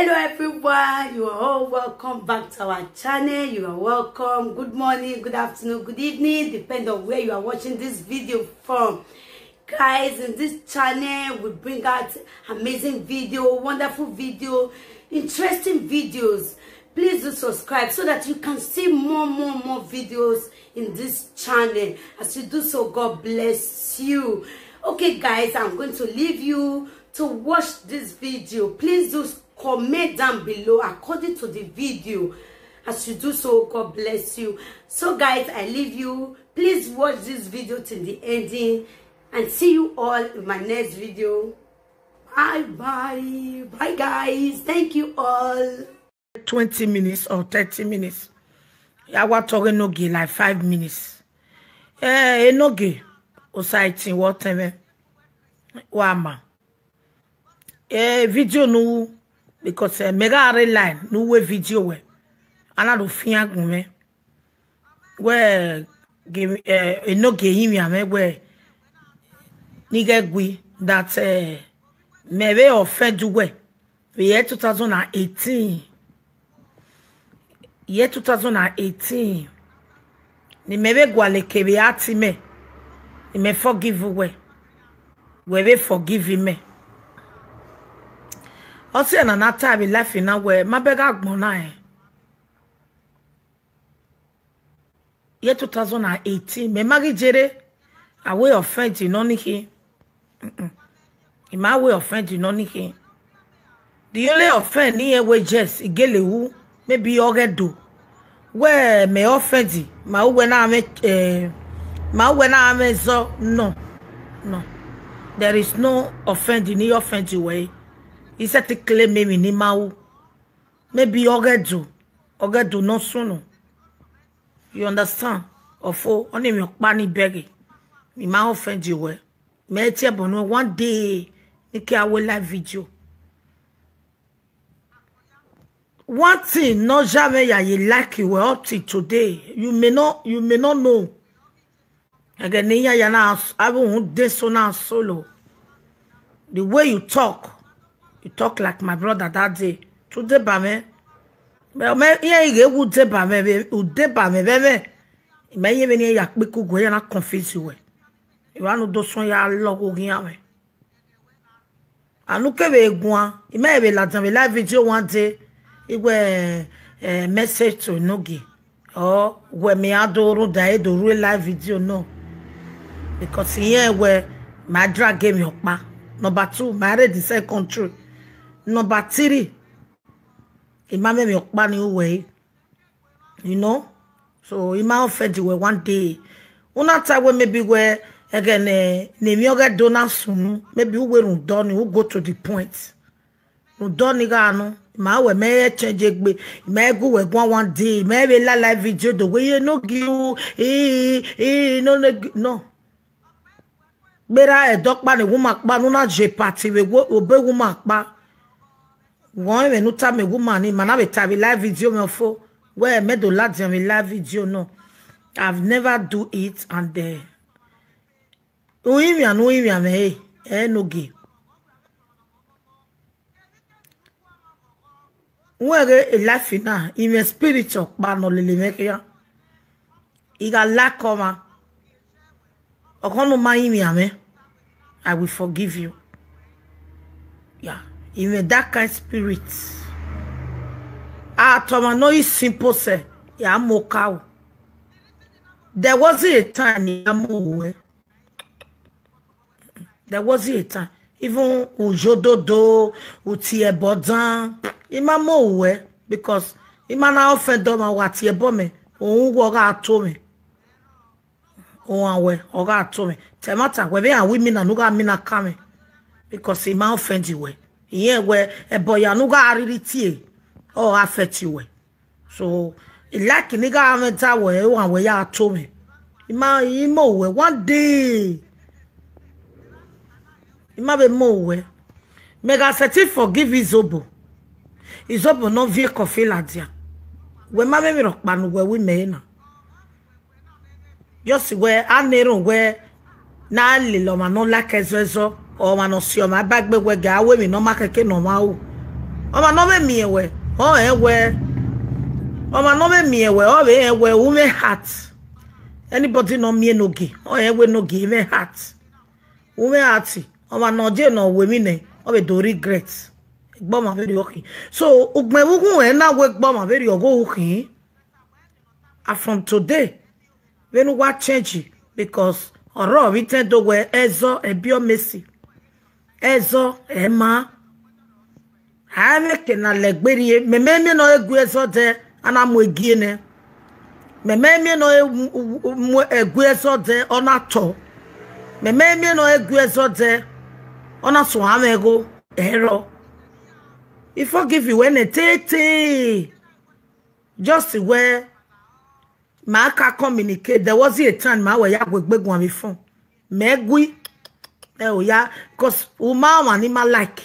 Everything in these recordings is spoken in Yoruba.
Hello everyone, you are all welcome back to our channel. You are welcome. Good morning, good afternoon, good evening, depending on where you are watching this video from. Guys, in this channel we bring out amazing video, wonderful video, interesting videos. Please do subscribe so that you can see more videos in this channel. As you do so, God bless you. Okay guys, I'm going to leave you to watch this video. Please do comment down below according to the video. As you do so, God bless you. So guys, I leave you. Please watch this video till the ending and see you all in my next video. Bye guys. Thank you all. 20 minutes or 30 minutes. I was talking enogie like 5 minutes. Enogie o Sait whatever. Wama. Video no because mega line no way video we. Ana do fian gume. Where give enogie him ya me where nigga gui that maybe offend we. Year 2018. Year 2018. Ni maybe gwale kebe ati me. Ni me forgive we. We forgive me. Also na nata be laughing now where my bega gbona Year 2018 me magi jere a way of friend you know niki. In my way of friend you know niki. The only offend ni we just igele wu maybe ogedo where me offend ma we na me so no. There is no offend in the offend way. He said to claim me ni mau. Maybe ogedo no sooner. You understand? Ofo only me okpani begi. Me ma offend you way. Me tie bono one day niki I will live video. One thing no jamais ya you like you were up to today. You may not know. Again, ya na I won't dissonance solo. The way you talk like my brother that day. Today, bame. But me, yeah, you would say bame, bame. Me, even ya biku go ya na confuse you. You want to do so ya logo giame. Anu kebe gwan. You may be like live video one day. It were a message to enogie. Or when me adoro die do real live video no. Because here where my drag game your pa. Number 2, married the second country. Number 3, imame me your pa ni way. You know? So ima offend you one day. Una time when maybe where again name yoga donor soon. Maybe we will done who go to the point. No done no. Ma we may change it. May go with one day. Maybe la live video the way you know you no. Bera a dog man a woman banuna je party we go obey woman ba. One when no time a woman in man have a live video me for where me do lads and live video no. I've never do it and no me enogie. Where a life na in a spiritual ban no lele make ya. Iga la koma. Okono maimi ame. I will forgive you. Yeah. In that kind spirit. Toma no is simple say. Ya moka. There wasn't a time ya mo. There wasn't a time. Even ujododo, utie bodan. Ima mo we because ima na offend do ma wati ebo me ohun wo ga to me ohun we o ga to me temata we be and women na no ga me na kame because ima offend you we iye we ebo ya no ga riri tie o affect you we so like ni ga me ta we ohun we ya to me ima imo we one day ima be mo we mega certain forgive Izobo. Izobo no vie coffee la dia. We ma me rock panu we me na. Just where anero where na lilo ma no like ezo o ma no si o ma bagbe we ga we mi no ma keke no ma o. Oma no me miewe. Oh ewe. Oma no me miewe. Oh ewe ume heart. Anybody no me enogie. Oh ewe nogie ume heart. Ume hearty. Oma no je no we mine. Oh we do regret. Gboma very okay. So ugme wugu na we gboma very ogo okay. And from today, we no wa change because oro we tend to we ezo ebio mesi. Ezo ema. Ame kena legberi me no egu ezo de ana mo egiene. Me no egu ezo de ona to. Me no egu ezo de ona so amego ero. If I give you when a tete, just where my car communicate, there was a time my way with big one before. Megui, oh yeah, because Uma ni my like.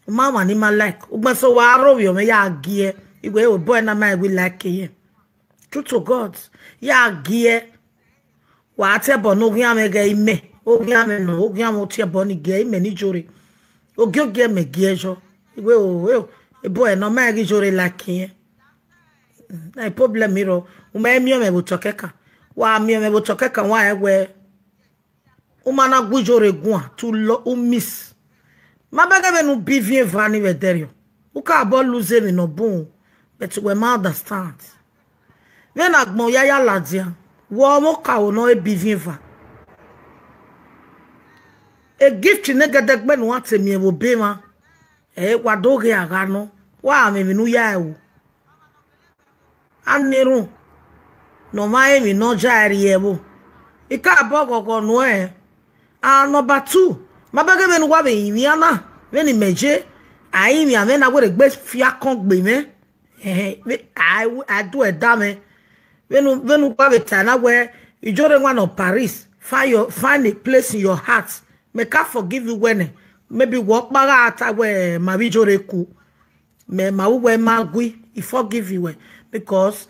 Uma ni my like. But so I roll you, me ya gear. You go boy na my we like ye. True to God, ya gear. Whatever no yamega me, oh yamen no, yamotia bonny gay, many jury. Oge me giejo. We boy no ma gi jore laki. Na problem miro. Uma mi me butokeka. Wa mi me butokeka wa ewe. Uma na gujore gwa to lo miss. Ma baga me no bivie vani we derio. Uka abo lose me no bon. But we ma understand. When agbon yaya ladia. Wo mo ka o no e bivie va. A gift nega ben want me wo bema. Wa doge agano. Wa me nu ya wu. Aniru. No mai mi no jari ebo. Ika bogo no e. Number 2. Mabage me nu wa be yin ana. Me ni meje. Ayi mi ame na wo de gbe fia kon gbe me. I do a dame. Venu kwa be tana where you jore one of Paris. Find a place in your heart. Make I forgive you when maybe walk baga where my joreku. Me ma we magui. He forgive you because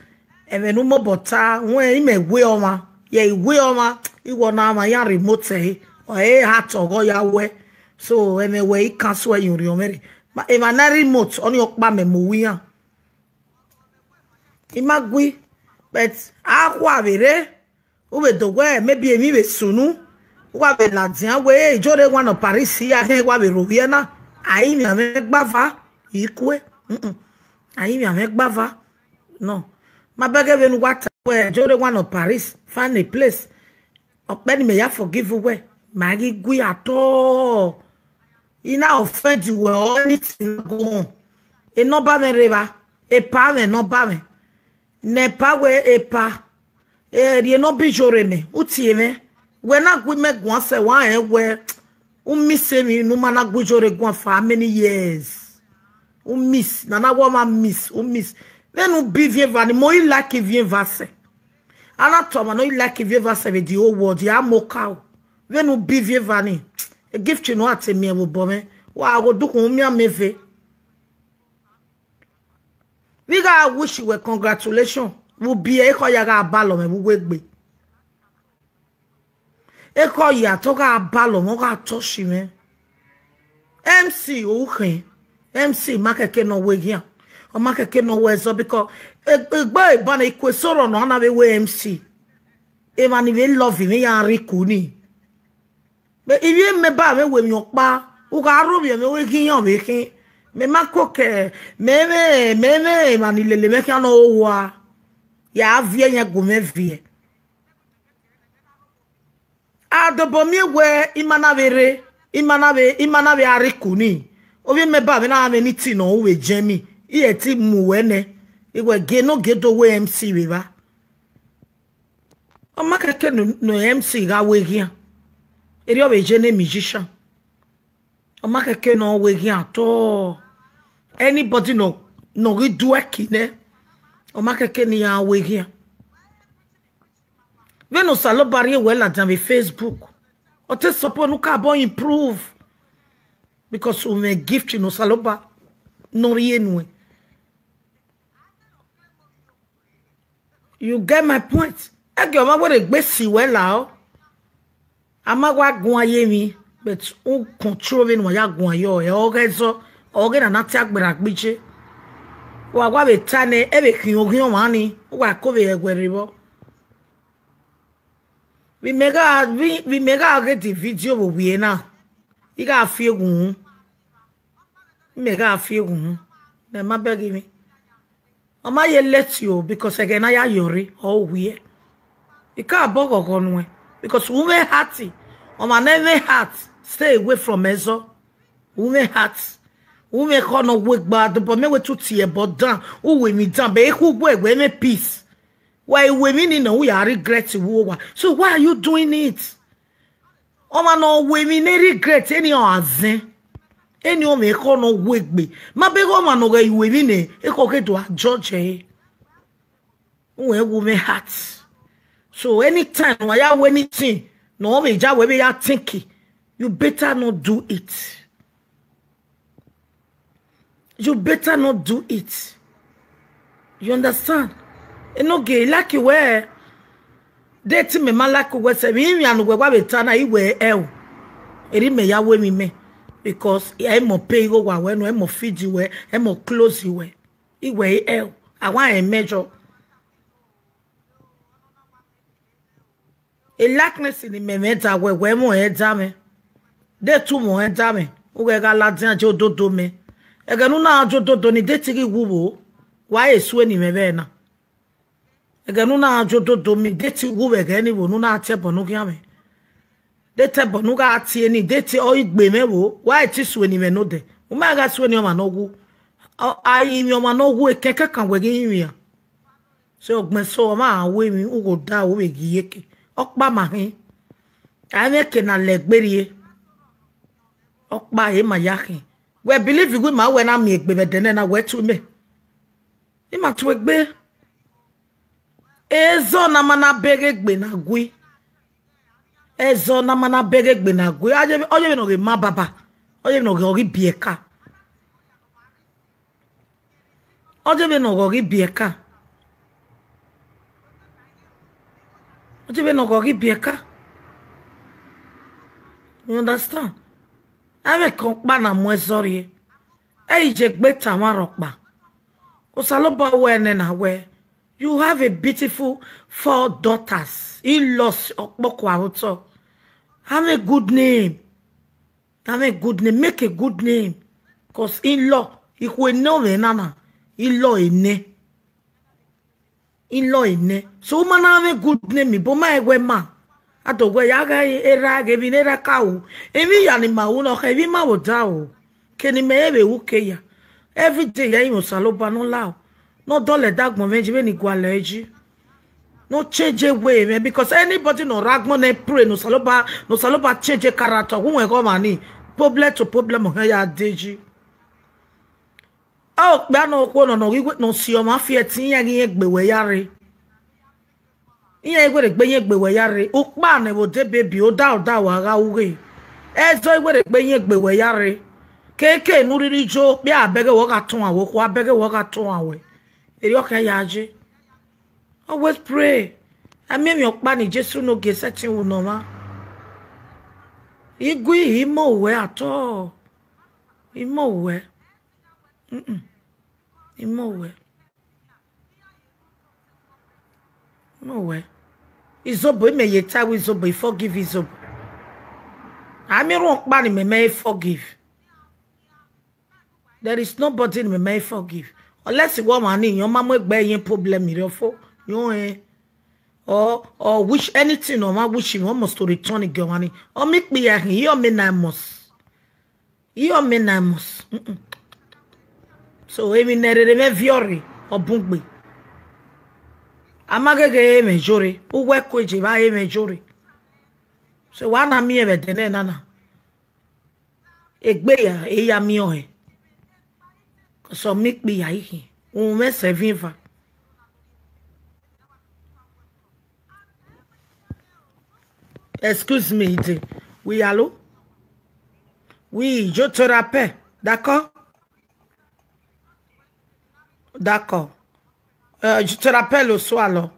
even no bota when me we oma. Yeah, we oma. He wanna ma ya remote say or hat or go ya we. So anyway, cancel you remember. But if na remote on your ba me muwiya. Imagui, but akwa bere. Ube dogwe maybe emi be sunu. Wa be ladian we jore one of Paris here he wa be roviena ayi mi ame gbava ikwe ayi mi ame gbava no ma bege be nu wata we jore one of Paris find a place openi me ya forgive we ma gi gui ato ina offend you we anything go on e no ba me reba e pa me no ba me ne pa we e pa e ri no bi jore me utie me when I go make one say why where miss me no man go jore go for how many years miss na woman miss then be vieva ni mo like vieva se ana to ma no like vieva se with the whole world ya moka when be vieva ni a gift you know at me wo bo me wa go do ko mi ameve we ga wish you were congratulations wo be e ko ya ga balo me wo gbe Eko ya toka balo moka toshi me. MC okay. MC makeke no we here. O makeke no we so because egba bana ikwe soro no na we MC. E mani we love me ya rikuni. But if you me ba me we mi opa, u ga ro bi me we kiyan we kin. Me makoke me mani lele me kan no wa. Ya vie nya go me vie. Adobomi we imana be arikuni obi me ba me na me ni ti no we jemi iye ti mu we ne iwe ge no gedo we MC we ba o makeke no MC ga we here eri o be je ne musician o makeke no we here to anybody no do akine o makeke ni ya we here. We no salo barrier well at Facebook. Or te support no ka bon improve. Because we may gift you no salo ba no rien. You get my point. I go ma we gbe si well lao. Ama wa gun aye mi. but o controlling wa ya gwan yo e ogezo oge na nati agbera gbiche wa gwa be tane e be kin ogun wa ni wa ko be egweribo we mega get the video bo we na I got feel gun mega feel gun na ma beg me o ma ye let you because again I iyore or we e ka bogo gonwe because women hearty o ma never heart stay away from ezo women heart women kono work bad but me we to tie but down who we me down be who boy we me peace why women no we are regret wo so why are you doing it o ma no women regret any azin any o me kono work be ma be go ma no ga women e ko ke do judge e we women heart so anytime why you anything no me ja we be ya thinking you better not do it. You better not do it. You understand? Enogie like you were dating me man like we say me and we wa better na iwe el. Eri me ya we me because I mo pay go wa we no I mo feed you we I mo close you we. Iwe el. I want a measure. A likeness in the mementa we mo edame. De tu mo edame. We ga ladin jo dodo me. Ega nu na jo dodo ni de tigi wuwo. Wa esu ni me be na. Ega nu na jo dodo mi de ti wuwo ega ni wo nu na ate bonu kia me. De te bonu ga ate ni de ti o igbe me wo. Wa e ti su ni me no de. O ma ga su ni o ma no gu. Ai mi o ma no gu e keke kan we gi yin ya. So ogben so o ma we mi u go da o we gi yeke. Okpa ma hin. Ai me ke na legberie. Okpa e ma yakin. We believe you ma when am egbe de na we to me. E ma to egbe. Ezo na mana bege egbe na gui. Ezo na mana bege egbe na gui. Oje no ge ma baba. Oje no ge ori bieka. Oje no ge ori bieka. Oje no ge ori bieka. You understand? Ave kokpa na mwezori. Je gbe tama rokpa. Osaloba we na we. You have a beautiful 4 daughters. In-laws okpoko awoto. Have a good name. Have a good name. Make a good name. Cause in-law, ikwe no me nana. In-law ene. In-law ene. So man have a good name. Iboma egwe ma. Ato gwe yaga era ge binera kawu. Emi yani ma uno hevi ma wodao. Keni me ebe uke ya. Every day ya imo saloba no lao. No dole dagmo menji be ni gwale eji. No change way man because anybody no ragmo ne pray no saloba change character. Who we go mani problem to problem he ya deji. Oh, ba no ko no no si o ma fi etin ya gi egbe we yare. Iye igwe gbe yen gbe we yare o pa na wo de baby o da wa ga uwe ezo igwe gbe yen gbe we yare keke nu riri jo bi abege wo ka tun awo ko abege wo ka tun awe eri o ka yaje always pray ami mi o pa ni Jesu no ge setting wo no ma igwe imo we ato imo we imo we no way. Izobo me yeta we izobo forgive izobo. Ami ron pa ni me forgive. There is nobody in me forgive. Unless you want your mama egbe yin problem irefo. You or wish anything or ma wish you almost to return it girl money. Or make me a you me na must. You me na must. So emi nere me viori obungbe. Amagege mejori uwe kweji ba mejori so wana mi ebe dene nana egbe ya eya mi ohe so make me ya ihi me serviva excuse me oui allô oui je te rappelle d'accord je te rappelle au soir alors.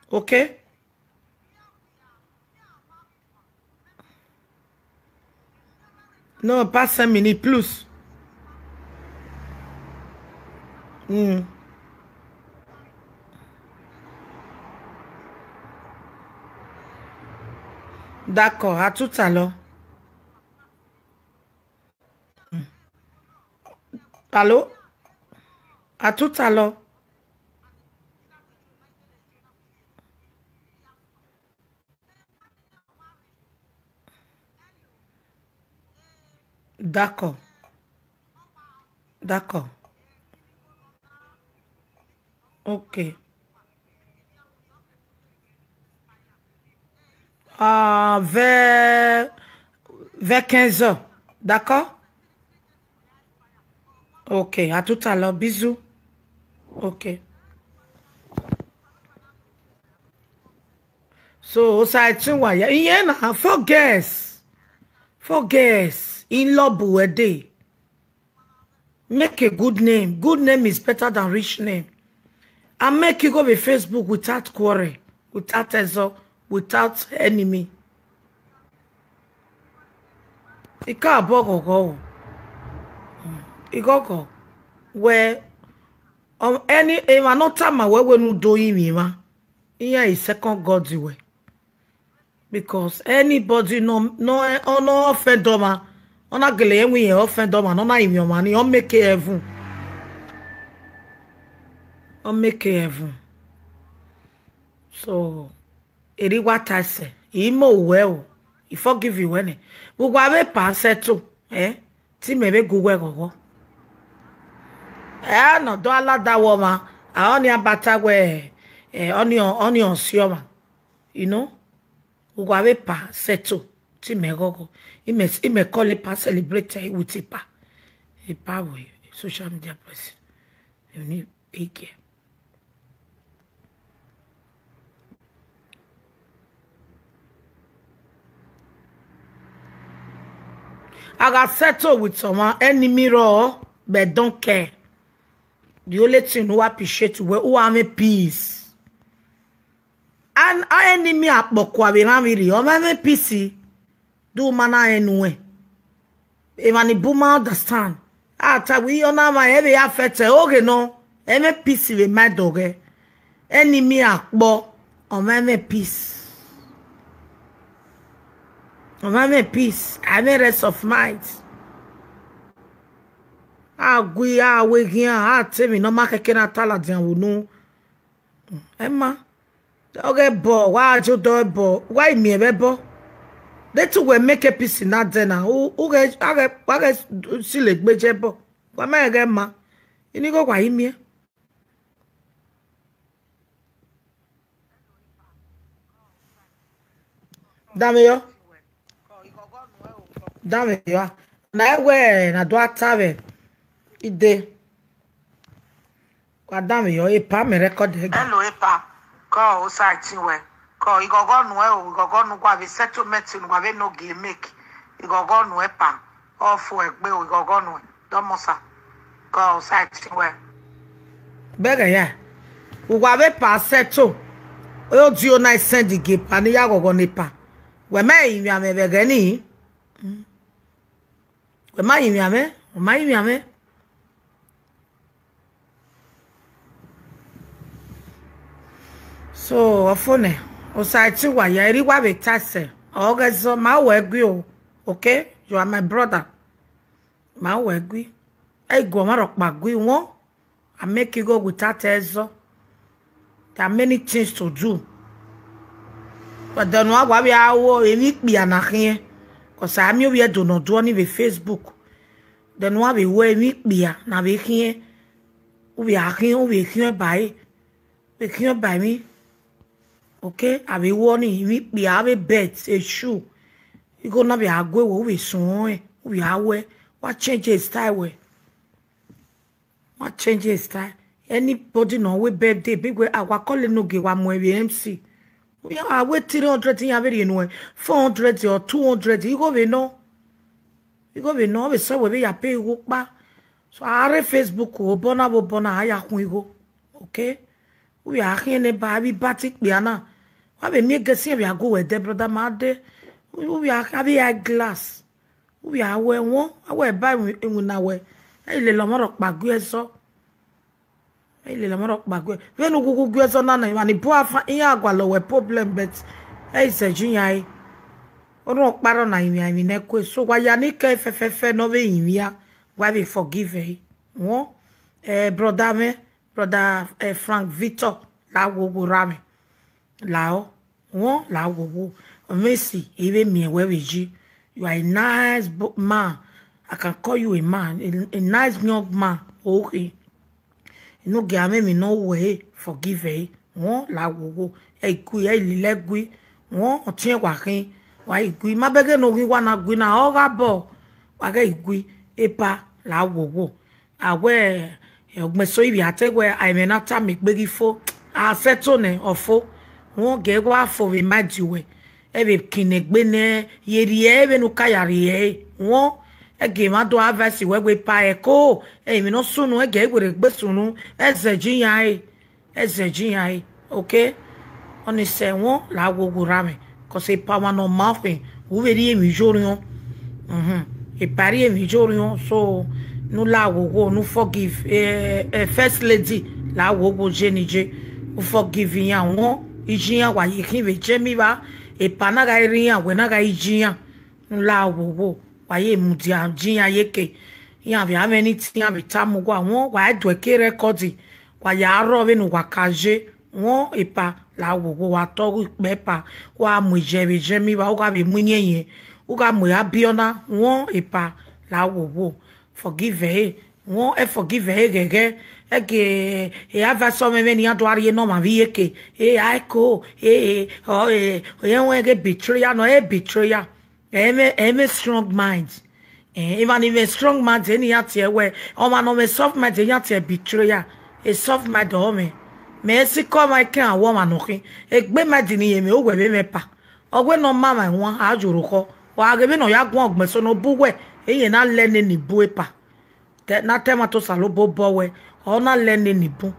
OK? Non, pas 5 minutes plus. D'accord, à tout à l'heure. Allô? À tout à l'heure. D'accord. D'accord. Ok. Vers 15 heures. D'accord? Ok, à tout à l'heure. Bisous. Ok. So, Sait, yeah, na, for guess. For guess. In love with day. Make a good name. Good name is better than rich name. And make you go with Facebook without quarrel, without ezo, without enemy. It can't go. It go. Where any no time where we no do him, here is second God's way. Because anybody no offend doma, on a gele we offend doma, no na him your money, on make it heaven. On make it heaven. So, it is what I say. He more well. He forgive you when we go have pass too. Ti me be go go. No do ala that woman. I only abata we onion sioma. You know? We go have pass too. Ti me go. He me call it pass celebrate with it pa. A power social media person. You need big care. I got settled with someone, enemy raw, but don't care. The only thing who appreciate who have a peace. And our enemy at Bokwa, we have a peace. Do mana anyway. If any boomer understand. After we on my heavy affected, okay, no. Any peace with my dog. Enemy at Bo, on my peace. I'm at peace. I'm a rest of mind. We here. Tell me, no market can tell us. No, Emma. Okay, boy. Why you do boy? Why me, boy? They two will make a peace in that dinner. Who get? I get silly, but boy. Why me again, ma? You need go why me? Damn you. Damn you. Na na do atave ide kwa damn you epa me record hello epa ko o Sait we ko igogo nu kwa be settlement nu kwa be no gi make igogo nu epa ofu egbe igogo nu do mosa ko o Sait we bega ya ugwa be pa settle o di o na send gi pa ni ya gogo ni pa we me yin ya me bega ni we ma yin ya me so ofone o Sait wa ya ri wa be tase o ga so ma we gwi o okay you are my brother ma we gwi e go ma ro pa gwi won I make you go without ezo there are many things to do but then wa be awo emi pi anahin cause I me we do not do on the Facebook then wa be we emi pi na be hin we hin by me. Okay, I be warning we be have a bed, a shoe. You gonna be a go we soon. We are where what changes style way. What changes style? Anybody know we birthday big way I call it no give one way MC. We are wait 300 in every no 400 or 200. You go we know. You go we know we say we are pay work back. So I read Facebook o bona I go. Okay? We are here in a baby batik biana. I be make see we are go with the brother mad. We are having a glass. we awe won awe ba na we ile lo moro pagu eso ile lo moro pagu we no gugu eso na na ni bo afa iya agwalo we problem but e se jinyai oro paro na imi na kwe so wa ya ni ke fefefe no be yimia wa be forgive won brother Frank Victor la wo rame lao won la wo Messi even me where we you are a nice man. I can call you a man, a nice young man. Okay. You know, get me no way forgive eh. Won la wo e gui e lile gui. Won o tien wa kin. Wa e gui ma bege no gui wa na gui na o ga bo. Wa ge gui e pa la wo. Awe ogme so ibi ategwe I me na ta mi gbegi fo. A seto ne ofo. Won ge wa fo we majiwe. Ebe kinegbe ne yeri ebe no kayari e won ege ma do avasi we pa e ko e mi no sunu ege egwere gbe sunu eze jiyan okay oni se won la wogu rame ko se pa wa no ma fe wo veri e mi jorion e pari e mi jorion so no la wogo no forgive first lady la wogo jenije o forgive yan won ijiyan wa yikin be jemi ba e panaga iria we naga ijia nla wowo waye mudia jia yeke ya bi ameni tia bi tamu gwa won wa dweke record wa ya ro be no wakaje won ipa la wowo wa to pepa wa mu jebe jemi ba o ga bi munyenye o ga mu abiona won ipa la wowo forgive won forgive gege ege e ava so me ni adoari no ma vi eke aiko o yen ge betrayal no betrayal me strong mind even strong mind any atie we o ma no me soft mind any atie betrayal a soft mind o me si ko ma kan wo ma no kin egbe mind ni yemi o we be me pa ogwe no mama won ajuru ko wa ge be no ya gun ogbe so no buwe eyen na lene ni buepa na tema to salobo bowe ona lene ni bu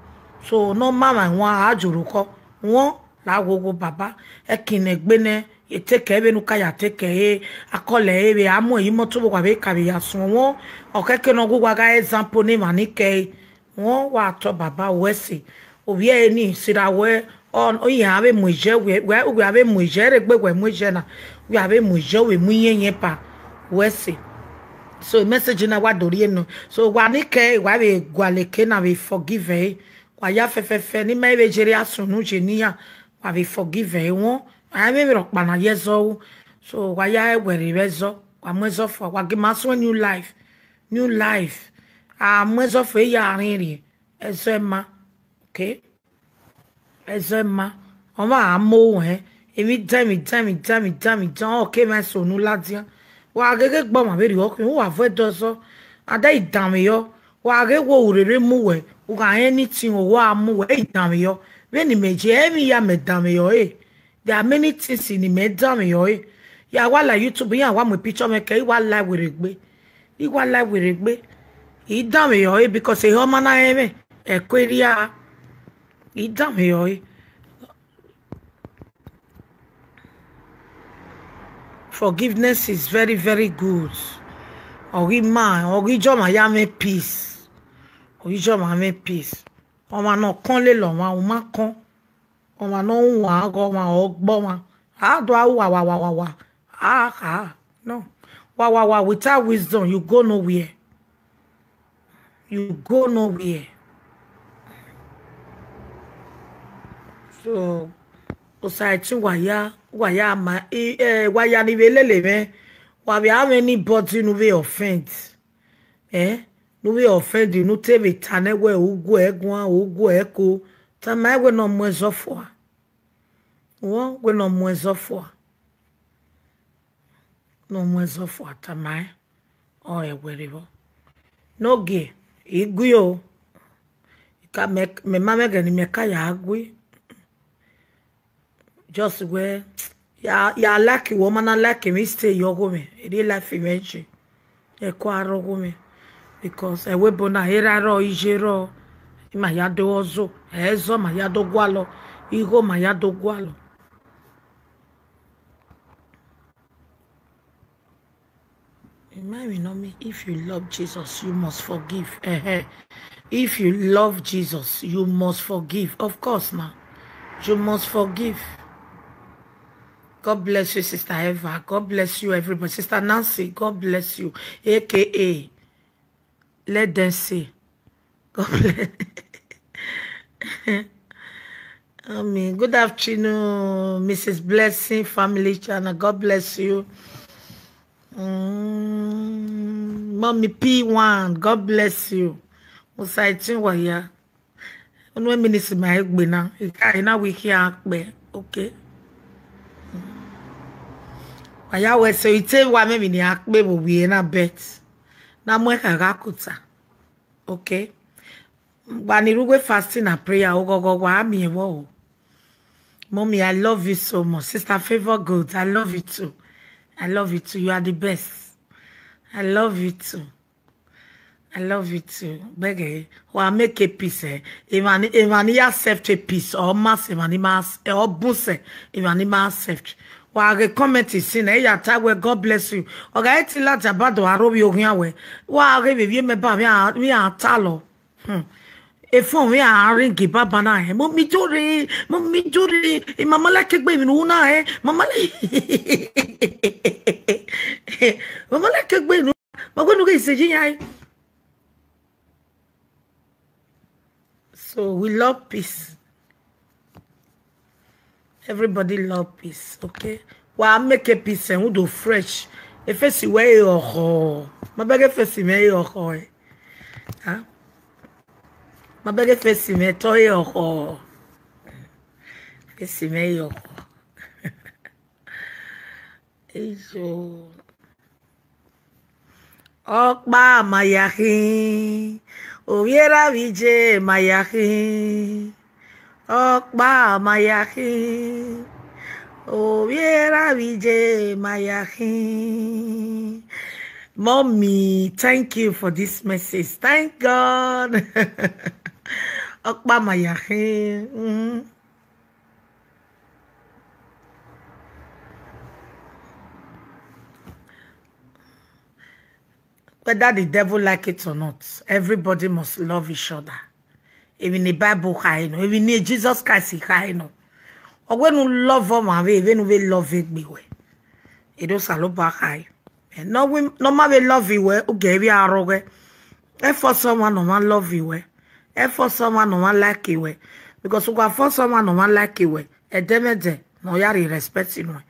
so no mama won ajuru ko won la gogo baba ekinegbe ne eteke ebe nu kaya teke akole ebe amu yi moto bo kwa be kabe ya sun won okeke no gugwa ga example ni manike won wa to baba wesi obi eni sirawe on oyin abe muije we abe muije regbe muije na we abe muije we muyenye pa wesi so message na wa dori no so wa ni ke wa be gwaleke na be forgive wa ya fefefe ni me be jere asunu jenia wa be forgive won I me ro pa na yezo so wa ya ewere bezo wa mwezo for wa give us new life mwezo for ya rinri ezema okay ezema o ma amo emi time okay ma so nu ladian wa gege gbo ma be ri okun wa fe doso ada idame yo wa ge wo urere mu we u ga anything o wa mu we idame yo we ni meje emi ya medame yo there are many things in medame yo ya wa la YouTube ya wa mu picture me ke wa live we regbe idame yo because e ho mana eme e kweria idame yo forgiveness is very, very good. Ori man, ori joma ya me peace. Ori joma me peace. Oma no kon le lo ma o ma kon. Oma no wa go ma ogbo ma. A do wa. No. Wa without wisdom you go nowhere. So Sait waya ma waya ni velele me wa be how anybody no be offend no be offend no te be tane we ugu eko ta mai we no mwezo fo we no mwezo fo ta mai o e weribo no ge iguyo ka me mama ga ni me ka ya agui just where ya lucky woman and lucky me stay yogo me e dey life image e ko arogo me because e we bona era ro ijero ma ya do ozo ezo ma ya do gwalo igo ma ya do gwalo Maybe not me. If you love Jesus, you must forgive. If you love Jesus, you must forgive. Of course, now. You must forgive. God bless you, Sister Eva. God bless you, everybody. Sister Nancy, God bless you. AKA, let them say. God bless. I mean, good afternoon, Mrs. Blessing, family channel. God bless you. Mommy P1, God bless you. Sait wa ya. Onwe minisi ma egbe na. Ina wiki akbe. Okay. Aya we so ite wa me ni akbe bo wi na bet. Na mo ka rakuta. Okay. Bani rugwe fasting and prayer ogogo ami ewo. Mommy, I love you so much. Sister Favor Good, I love you too. I love you too. You are the best. I love you too. I love you too. Bege, well, make a peace. If accept a peace or mass, if or boost, if accept. Well, I comment is in a tag where God bless you. Okay, it's like about the Arabi Ogiawe. Well, I give you me talo. Efon we are ringi baba na he mo mi jore e mama la ke gbe mi nu na he mama la ke gbe nu ma go nu ke se jin. So we love peace. Everybody love peace, okay? Wa make a peace and we do fresh. E fesi we ho ma bege fesi me ho huh? Ma bege fesi me to yo. Fesi me yo. Ejo. Okba mayahi. Oviera vije mayahi. Okba mayahi. Oviera vije mayahi. Mommy, thank you for this message. Thank God. Okba mayahi. Whether the devil like it or not, everybody must love each other. Even the Bible, even the Jesus Christ, or when you love them, even we love it, it does a lot back. And no, we no matter love you, okay, we are okay. If for someone, no one love you, if for someone, no one like you, because we got for someone, no one like you, a demede, no yari respect you.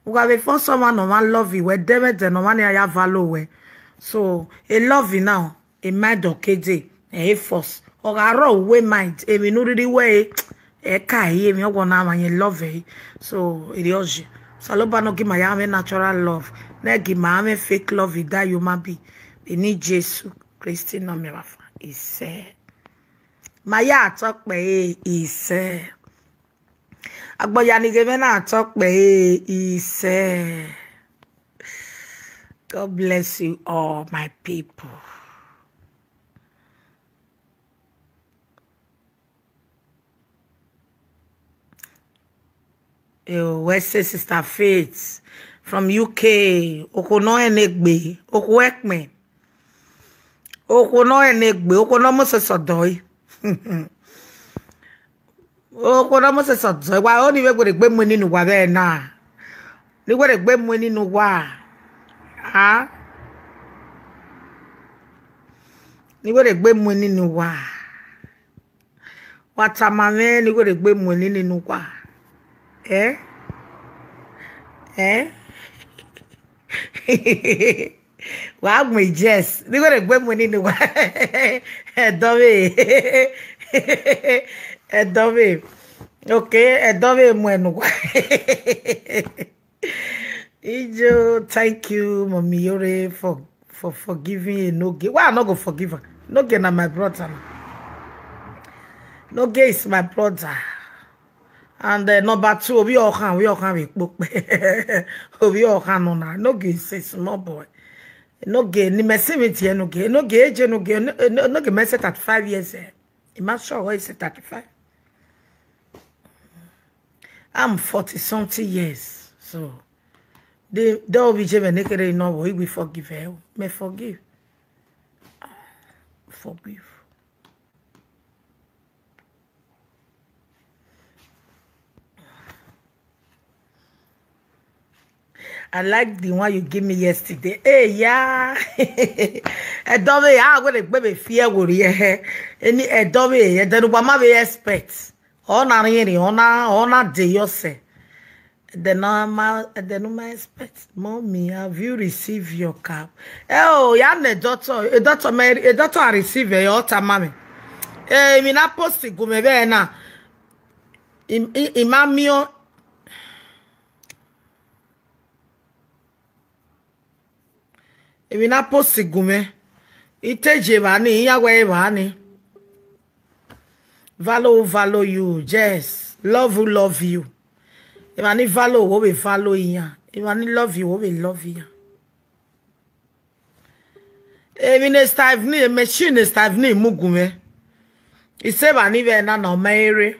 We got for someone, no one love you, a demede, no one ya value. So a love you now, a mind okay, a force, or a raw way mind, a minority way, a kai, you gonna love it. So it is. Saloba no give my natural love. Ne give my fake love that you might be. They need Jesus Christ no me wafa. He said. Maya talk be he said. Agboya ni give na talk be he said. God bless you all, my people. West Sister Faith from UK. Okono enegbe. Okwekme. Okono enegbe. Okono mose sodoi. Okono mose sodoi. Wa oni we go de gbe mu ninu wa be na. Ni go de gbe mu ninu wa. Ah. Ni go de gbe mu ninu wa. Watamame ni go de gbe mu ninu wa. Eh? Wow, my Jess. They got a good money in the way. A dove. Okay, a dove when. Ijo, thank you, Mommy Iyore, for forgiving enogie. Why I'm not gonna forgive her? Enogie na my brother. Enogie is my brother. And number 2, we all can book. We all can on that. No gay says small boy. No gay, ni messimity, no gay, no gay, mess at 5 years. You must show why it's 35. I'm 40 something years. So they will be even naked no we forgive her. Me forgive. Forgive. I like the one you gave me yesterday. Hey, yeah. I don't know how going to baby fear will you. Any a dummy, then Obama be expect. Ona really, ona de yose. The normal expect. Mommy, have you received your cap? Oh, yeah, the doctor Mary, a doctor receive your tamame. Eh, me na post go me be na. Imamio. If na post gume, iteje bani, yawe bani. Value you, yes. Love you. If I need value, we value ya. If I need love you, we love ya. Even a staff ni machine staff ni mugume. Ise bani be na no mere.